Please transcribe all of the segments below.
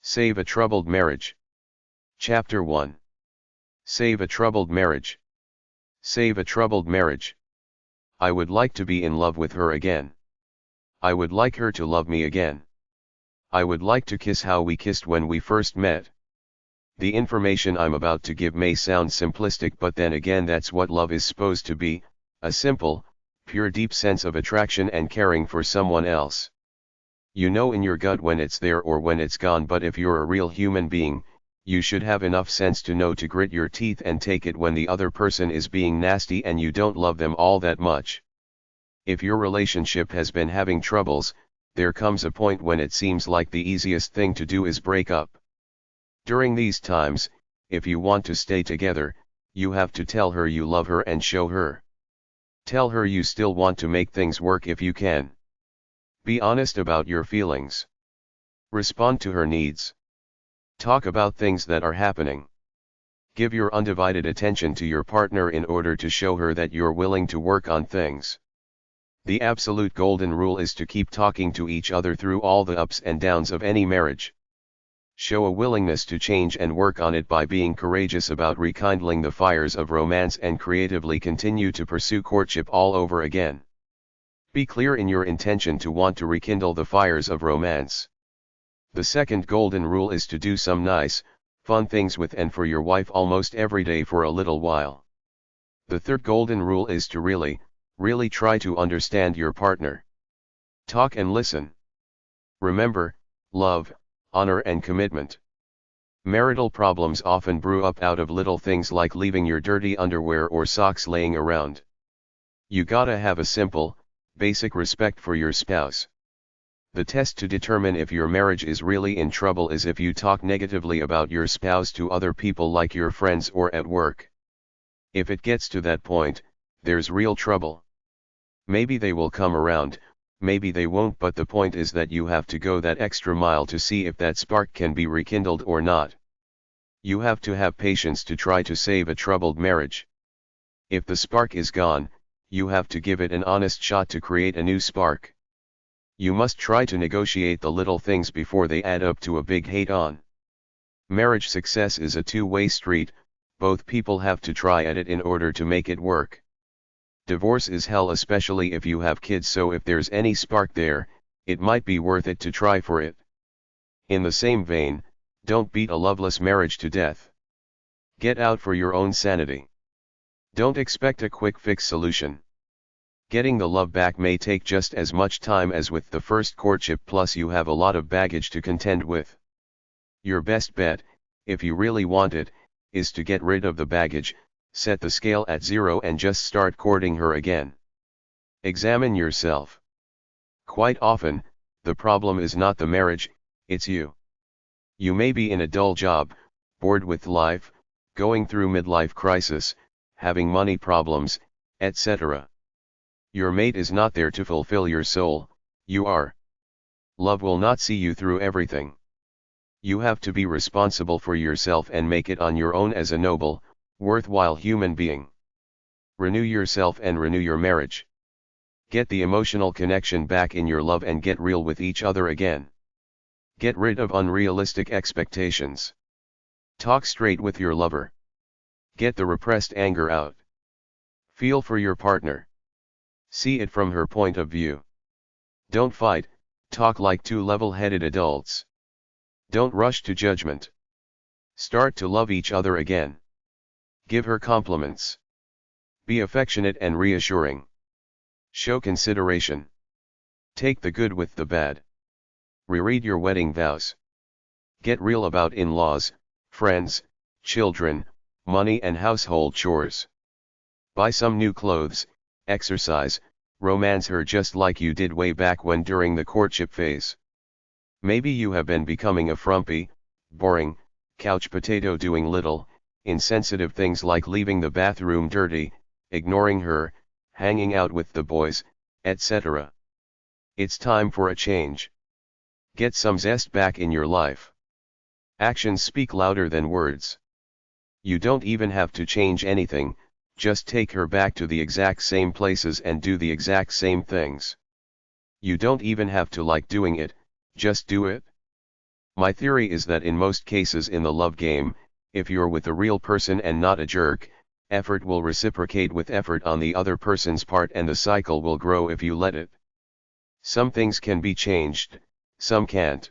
Save a Troubled Marriage. Chapter 1. Save a Troubled Marriage. Save a troubled marriage. I would like to be in love with her again. I would like her to love me again. I would like to kiss how we kissed when we first met. The information I'm about to give may sound simplistic, but then again that's what love is supposed to be, a simple, pure deep sense of attraction and caring for someone else. You know in your gut when it's there or when it's gone, but if you're a real human being, you should have enough sense to know to grit your teeth and take it when the other person is being nasty and you don't love them all that much. If your relationship has been having troubles, there comes a point when it seems like the easiest thing to do is break up. During these times, if you want to stay together, you have to tell her you love her and show her. Tell her you still want to make things work if you can. Be honest about your feelings. Respond to her needs. Talk about things that are happening. Give your undivided attention to your partner in order to show her that you're willing to work on things. The absolute golden rule is to keep talking to each other through all the ups and downs of any marriage. Show a willingness to change and work on it by being courageous about rekindling the fires of romance and creatively continue to pursue courtship all over again. Be clear in your intention to want to rekindle the fires of romance. The second golden rule is to do some nice, fun things with and for your wife almost every day for a little while. The third golden rule is to really try to understand your partner. Talk and listen. Remember, love, honor and commitment. Marital problems often brew up out of little things like leaving your dirty underwear or socks laying around. You gotta have a simple, basic respect for your spouse. The test to determine if your marriage is really in trouble is if you talk negatively about your spouse to other people like your friends or at work. If it gets to that point, there's real trouble. Maybe they will come around, maybe they won't, but the point is that you have to go that extra mile to see if that spark can be rekindled or not. You have to have patience to try to save a troubled marriage. If the spark is gone, you have to give it an honest shot to create a new spark. You must try to negotiate the little things before they add up to a big hate-on. Marriage success is a two-way street, both people have to try at it in order to make it work. Divorce is hell, especially if you have kids, so if there's any spark there, it might be worth it to try for it. In the same vein, don't beat a loveless marriage to death. Get out for your own sanity. Don't expect a quick fix solution. Getting the love back may take just as much time as with the first courtship, plus you have a lot of baggage to contend with. Your best bet, if you really want it, is to get rid of the baggage, set the scale at 0 and just start courting her again. Examine yourself. Quite often, the problem is not the marriage, it's you. You may be in a dull job, bored with life, going through midlife crisis, having money problems, etc. Your mate is not there to fulfill your soul, you are. Love will not see you through everything. You have to be responsible for yourself and make it on your own as a noble, worthwhile human being. Renew yourself and renew your marriage. Get the emotional connection back in your love and get real with each other again. Get rid of unrealistic expectations. Talk straight with your lover. Get the repressed anger out. Feel for your partner. See it from her point of view. Don't fight, talk like two level-headed adults. Don't rush to judgment. Start to love each other again. Give her compliments. Be affectionate and reassuring. Show consideration. Take the good with the bad. Reread your wedding vows. Get real about in-laws, friends, children, money and household chores. Buy some new clothes, exercise, romance her just like you did way back when during the courtship phase. Maybe you have been becoming a frumpy, boring, couch potato doing little, insensitive things like leaving the bathroom dirty, ignoring her, hanging out with the boys, etc. It's time for a change. Get some zest back in your life. Actions speak louder than words. You don't even have to change anything, just take her back to the exact same places and do the exact same things. You don't even have to like doing it, just do it. My theory is that in most cases in the love game, if you're with a real person and not a jerk, effort will reciprocate with effort on the other person's part and the cycle will grow if you let it. Some things can be changed, some can't.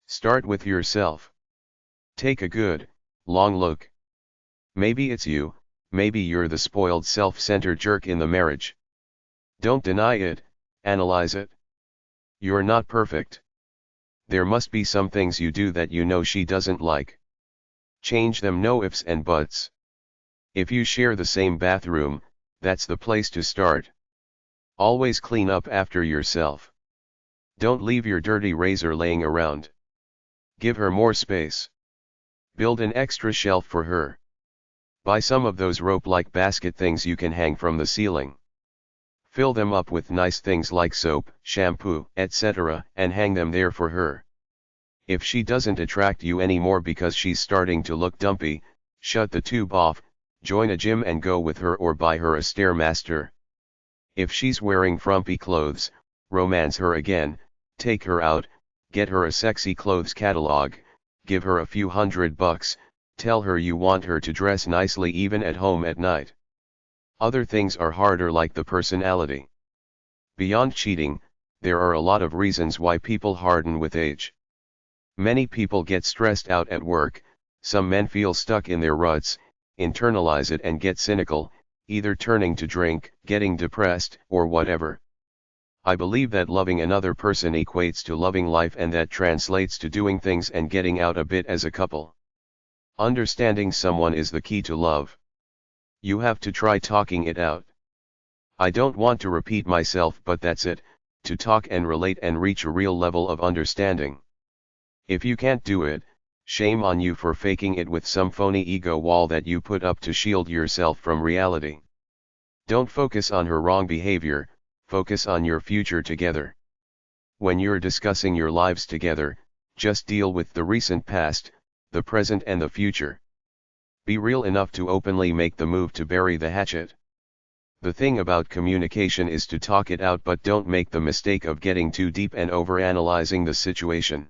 Start with yourself. Take a good, long look. Maybe it's you, maybe you're the spoiled self-centered jerk in the marriage. Don't deny it, analyze it. You're not perfect. There must be some things you do that you know she doesn't like. Change them, no ifs and buts. If you share the same bathroom, that's the place to start. Always clean up after yourself. Don't leave your dirty razor laying around. Give her more space. Build an extra shelf for her. Buy some of those rope-like basket things you can hang from the ceiling. Fill them up with nice things like soap, shampoo, etc., and hang them there for her. If she doesn't attract you anymore because she's starting to look dumpy, shut the tube off, join a gym and go with her or buy her a Stairmaster. If she's wearing frumpy clothes, romance her again, take her out, get her a sexy clothes catalog, give her a few $100, tell her you want her to dress nicely even at home at night. Other things are harder, like the personality. Beyond cheating, there are a lot of reasons why people harden with age. Many people get stressed out at work, some men feel stuck in their ruts, internalize it and get cynical, either turning to drink, getting depressed, or whatever. I believe that loving another person equates to loving life, and that translates to doing things and getting out a bit as a couple. Understanding someone is the key to love. You have to try talking it out. I don't want to repeat myself, but that's it, to talk and relate and reach a real level of understanding. If you can't do it, shame on you for faking it with some phony ego wall that you put up to shield yourself from reality. Don't focus on her wrong behavior, focus on your future together. When you're discussing your lives together, just deal with the recent past, the present and the future. Be real enough to openly make the move to bury the hatchet. The thing about communication is to talk it out, but don't make the mistake of getting too deep and overanalyzing the situation.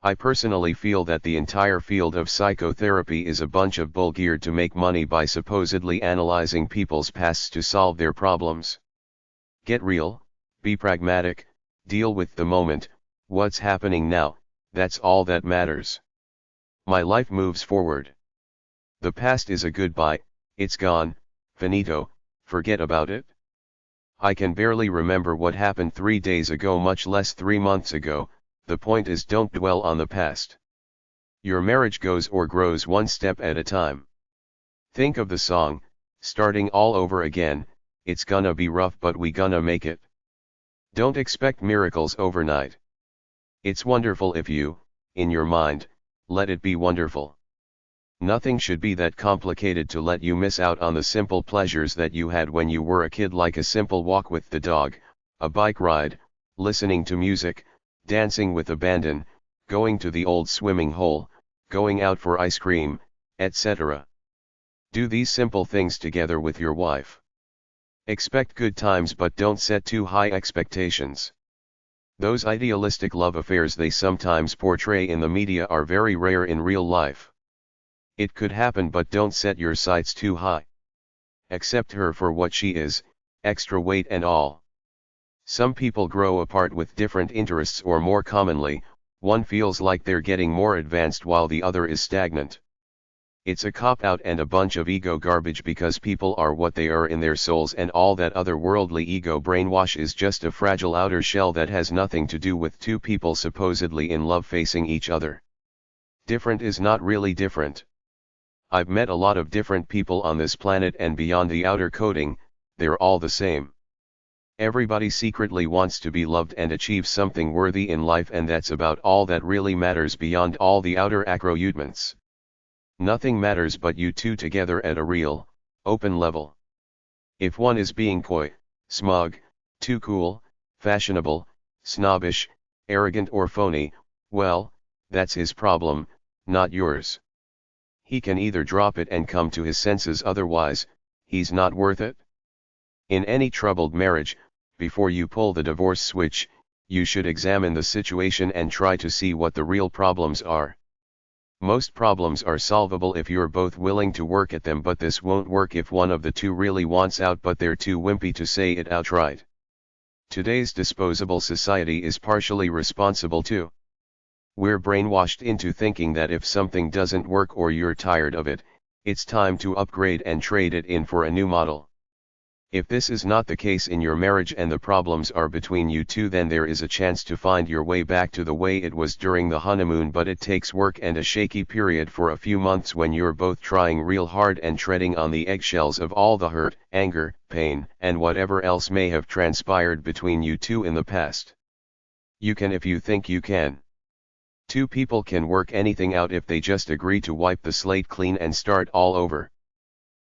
I personally feel that the entire field of psychotherapy is a bunch of bull geared to make money by supposedly analyzing people's pasts to solve their problems. Get real, be pragmatic, deal with the moment, what's happening now, that's all that matters. My life moves forward. The past is a goodbye, it's gone, finito, forget about it. I can barely remember what happened 3 days ago, much less 3 months ago. The point is, don't dwell on the past. Your marriage goes or grows one step at a time. Think of the song, starting all over again, it's gonna be rough but we gonna make it. Don't expect miracles overnight. It's wonderful if you, in your mind, let it be wonderful. Nothing should be that complicated to let you miss out on the simple pleasures that you had when you were a kid, like a simple walk with the dog, a bike ride, listening to music, dancing with abandon, going to the old swimming hole, going out for ice cream, etc. Do these simple things together with your wife. Expect good times, but don't set too high expectations. Those idealistic love affairs they sometimes portray in the media are very rare in real life. It could happen, but don't set your sights too high. Accept her for what she is, extra weight and all. Some people grow apart with different interests, or more commonly, one feels like they're getting more advanced while the other is stagnant. It's a cop-out and a bunch of ego garbage, because people are what they are in their souls, and all that otherworldly ego brainwash is just a fragile outer shell that has nothing to do with two people supposedly in love facing each other. Different is not really different. I've met a lot of different people on this planet, and beyond the outer coating, they're all the same. Everybody secretly wants to be loved and achieve something worthy in life, and that's about all that really matters beyond all the outer acroyoutments. Nothing matters but you two together at a real, open level. If one is being coy, smug, too cool, fashionable, snobbish, arrogant or phony, well, that's his problem, not yours. He can either drop it and come to his senses, otherwise, he's not worth it. In any troubled marriage, before you pull the divorce switch, you should examine the situation and try to see what the real problems are. Most problems are solvable if you're both willing to work at them, but this won't work if one of the two really wants out but they're too wimpy to say it outright. Today's disposable society is partially responsible too. We're brainwashed into thinking that if something doesn't work or you're tired of it, it's time to upgrade and trade it in for a new model. If this is not the case in your marriage and the problems are between you two, then there is a chance to find your way back to the way it was during the honeymoon, but it takes work and a shaky period for a few months when you're both trying real hard and treading on the eggshells of all the hurt, anger, pain, and whatever else may have transpired between you two in the past. You can if you think you can. Two people can work anything out if they just agree to wipe the slate clean and start all over.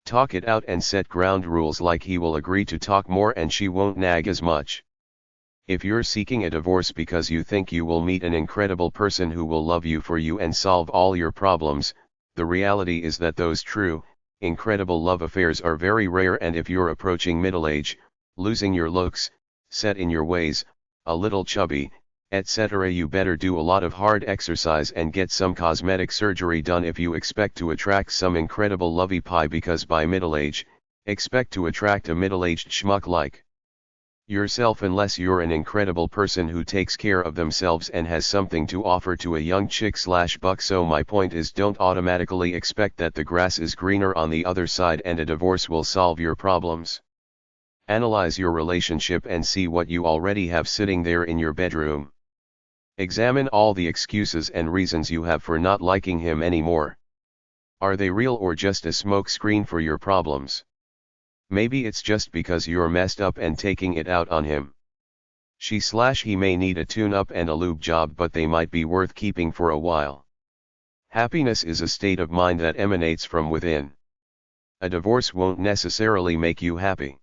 Talk it out and set ground rules like he will agree to talk more and she won't nag as much. If you're seeking a divorce because you think you will meet an incredible person who will love you for you and solve all your problems, the reality is that those true, incredible love affairs are very rare, and if you're approaching middle age, losing your looks, set in your ways, a little chubby, etc., you better do a lot of hard exercise and get some cosmetic surgery done if you expect to attract some incredible lovey pie, because by middle age, expect to attract a middle-aged schmuck like yourself unless you're an incredible person who takes care of themselves and has something to offer to a young chick/buck. So my point is, don't automatically expect that the grass is greener on the other side and a divorce will solve your problems. Analyze your relationship and see what you already have sitting there in your bedroom. Examine all the excuses and reasons you have for not liking him anymore. Are they real or just a smoke screen for your problems? Maybe it's just because you're messed up and taking it out on him. She/he may need a tune-up and a lube job, but they might be worth keeping for a while. Happiness is a state of mind that emanates from within. A divorce won't necessarily make you happy.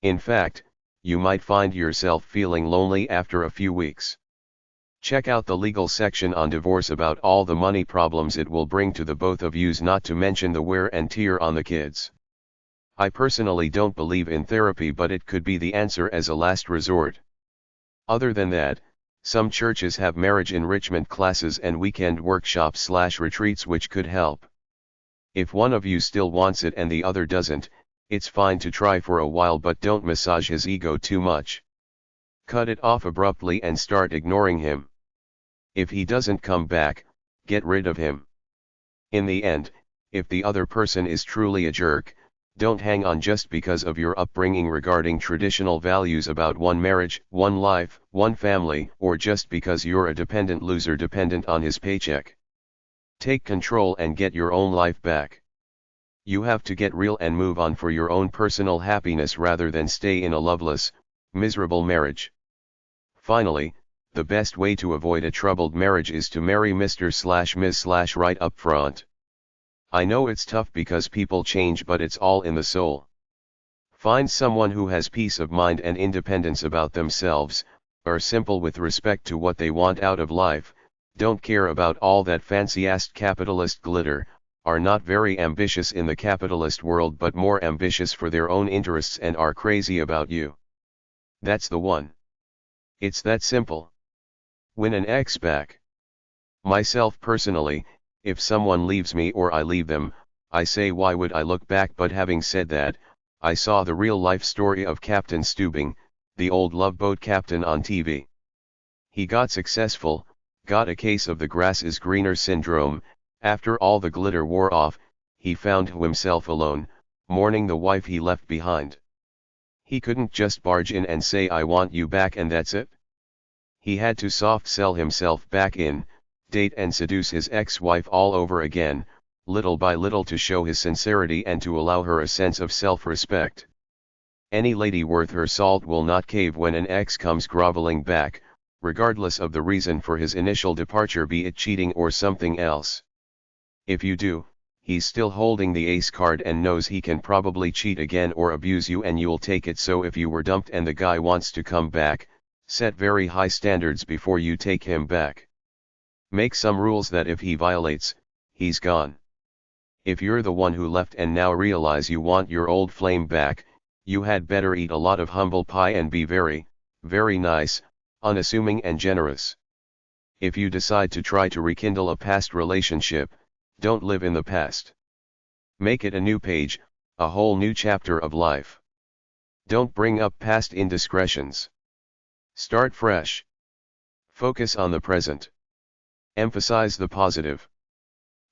In fact, you might find yourself feeling lonely after a few weeks. Check out the legal section on divorce about all the money problems it will bring to the both of yous, not to mention the wear and tear on the kids. I personally don't believe in therapy, but it could be the answer as a last resort. Other than that, some churches have marriage enrichment classes and weekend workshops/retreats which could help. If one of you still wants it and the other doesn't, it's fine to try for a while, but don't massage his ego too much. Cut it off abruptly and start ignoring him. If he doesn't come back, get rid of him. In the end, if the other person is truly a jerk, don't hang on just because of your upbringing regarding traditional values about one marriage, one life, one family, or just because you're a dependent loser dependent on his paycheck. Take control and get your own life back. You have to get real and move on for your own personal happiness rather than stay in a loveless, miserable marriage. Finally, the best way to avoid a troubled marriage is to marry Mr./Ms. right up front. I know it's tough because people change, but it's all in the soul. Find someone who has peace of mind and independence about themselves, are simple with respect to what they want out of life, don't care about all that fancy-assed capitalist glitter, are not very ambitious in the capitalist world but more ambitious for their own interests and are crazy about you. That's the one. It's that simple. Win an ex back. Myself personally, if someone leaves me or I leave them, I say why would I look back, but having said that, I saw the real life story of Captain Steubing, the old love boat captain on TV. He got successful, got a case of the grass is greener syndrome. After all the glitter wore off, he found himself alone, mourning the wife he left behind. He couldn't just barge in and say I want you back and that's it. He had to soft sell himself back in, date and seduce his ex-wife all over again, little by little, to show his sincerity and to allow her a sense of self-respect. Any lady worth her salt will not cave when an ex comes groveling back, regardless of the reason for his initial departure, be it cheating or something else. If you do, he's still holding the ace card and knows he can probably cheat again or abuse you and you'll take it. So if you were dumped and the guy wants to come back, set very high standards before you take him back. Make some rules that if he violates, he's gone. If you're the one who left and now realize you want your old flame back, you had better eat a lot of humble pie and be very, very nice, unassuming and generous. If you decide to try to rekindle a past relationship, don't live in the past. Make it a new page, a whole new chapter of life. Don't bring up past indiscretions. Start fresh. Focus on the present. Emphasize the positive.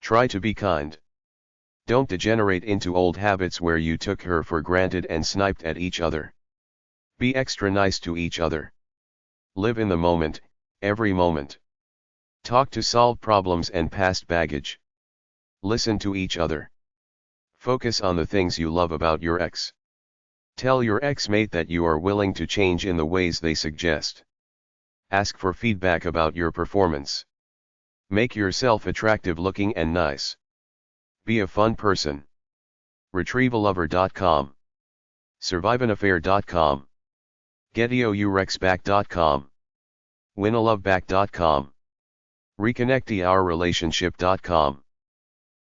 Try to be kind. Don't degenerate into old habits where you took her for granted and sniped at each other. Be extra nice to each other. Live in the moment, every moment. Talk to solve problems and past baggage. Listen to each other. Focus on the things you love about your ex. Tell your ex-mate that you are willing to change in the ways they suggest. Ask for feedback about your performance. Make yourself attractive looking and nice. Be a fun person. Retrievalover.com. Surviveanaffair.com. GetYoURexBack.com. WinALoveBack.com. ReconnectYourRelationship.com.